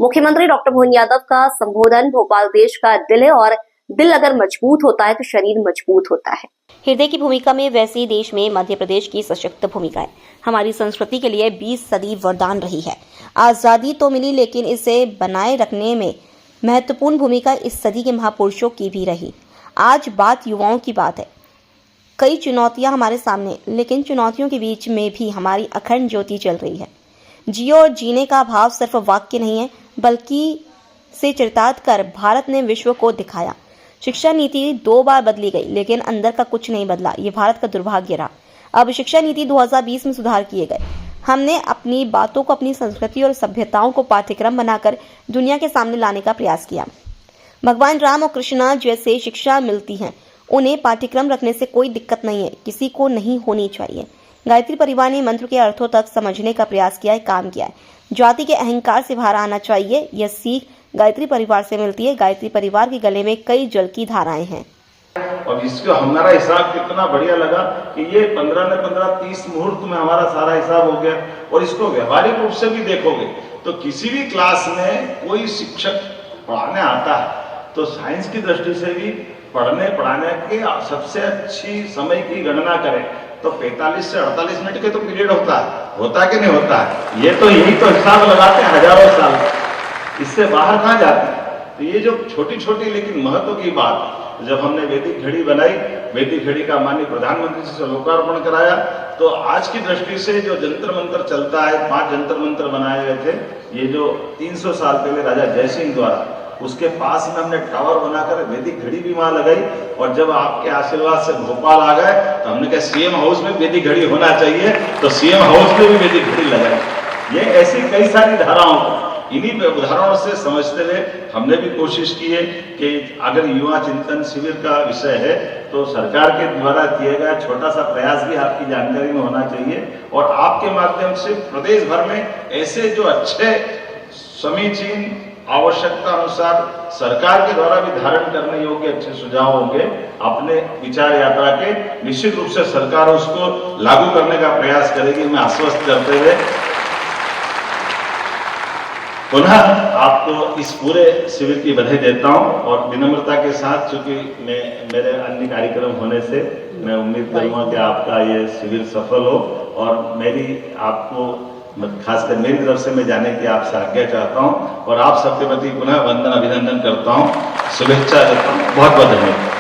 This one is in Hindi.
मुख्यमंत्री डॉक्टर मोहन यादव का संबोधन, भोपाल देश का दिल है और दिल अगर मजबूत होता है तो शरीर मजबूत होता है। हृदय की भूमिका में वैसे देश में मध्य प्रदेश की सशक्त भूमिका है। हमारी संस्कृति के लिए 20 सदी वरदान रही है। आजादी तो मिली, लेकिन इसे बनाए रखने में महत्वपूर्ण भूमिका इस सदी के महापुरुषों की भी रही। आज बात युवाओं की बात है। कई चुनौतियां हमारे सामने, लेकिन चुनौतियों के बीच में भी हमारी अखंड ज्योति चल रही है। जियो और जीने का भाव सिर्फ वाक्य नहीं है, बल्कि से चरितार्थ कर भारत ने विश्व को दिखाया। शिक्षा नीति 2 बार बदली गई, लेकिन अंदर का कुछ नहीं बदला। ये भारत का दुर्भाग्य रहा। अब शिक्षा नीति 2020 में सुधार किए गए। हमने अपनी बातों को, अपनी संस्कृति और सभ्यताओं को पाठ्यक्रम बनाकर दुनिया के सामने लाने का प्रयास किया। भगवान राम और कृष्णा जैसे शिक्षा मिलती है, उन्हें पाठ्यक्रम रखने से कोई दिक्कत नहीं है, किसी को नहीं होनी चाहिए। गायत्री परिवार ने मंत्र के अर्थों तक समझने का प्रयास किया है, काम किया है। जाति के अहंकार से बाहर आना चाहिए, यह सीख गायत्री परिवार से मिलती है। गायत्री परिवार के गले में कई जल की धाराएं हैं। और इसको हमारा हिसाब कितना बढ़िया लगा कि ये 15 ने 15 30 मुहूर्त में हमारा सारा हिसाब हो गया। और इसको व्यवहारिक रूप से भी देखोगे तो किसी भी क्लास में कोई शिक्षक पढ़ाने आता है तो साइंस की दृष्टि से भी पढ़ाने के सबसे अच्छी समय की गणना करें तो 45 से 48 मिनट के तो पीरियड होता है कि नहीं होता है। ये तो यही तो हिसाब लगाते हैं हजारों साल, इससे बाहर कहाँ जाते हैं। तो ये जो छोटी छोटी लेकिन महत्व की बात, जब हमने वैदिक घड़ी बनाई, वैदिक घड़ी का माननीय प्रधानमंत्री से लोकार्पण कराया, तो आज की दृष्टि से जो जंतर मंत्र चलता है, 5 जंतर मंत्र बनाए गए थे, ये जो 300 साल पहले राजा जयसिंह द्वारा, उसके पास में हमने टावर बनाकर वैदिक घड़ी भी वहां लगाई। और जब आपके आशीर्वाद से भोपाल आ गए तो हमने कहा सीएम हाउस में वैदिक घड़ी होना चाहिए, तो सीएम हाउस में भी वैदिक घड़ी लगाई। ये ऐसी कई सारी धाराओं को इन्हीं उदाहरणों से समझते हुए हमने भी कोशिश की है कि अगर युवा चिंतन शिविर का विषय है तो सरकार के द्वारा किया गया छोटा सा प्रयास भी आपकी जानकारी में होना चाहिए। और आपके माध्यम से प्रदेश भर में ऐसे जो अच्छे समीचीन आवश्यकता अनुसार सरकार के द्वारा भी धारण करने योग्य अच्छे सुझाव होंगे, अपने विचार यात्रा के निश्चित रूप से सरकार उसको लागू करने का प्रयास करेगी। मैं आश्वस्त करते हुए पुनः आपको इस पूरे शिविर की बधाई देता हूं और विनम्रता के साथ, चूंकि मेरे अन्य कार्यक्रम होने से मैं उम्मीद करूंगा कि आपका ये शिविर सफल हो। और मेरी आपको खासकर मेरी तरफ से मैं जाने की आपसे आज्ञा चाहता हूं और आप सबके प्रति पुनः वंदन अभिनंदन करता हूं, शुभेच्छा देता हूं। बहुत बहुत धन्यवाद।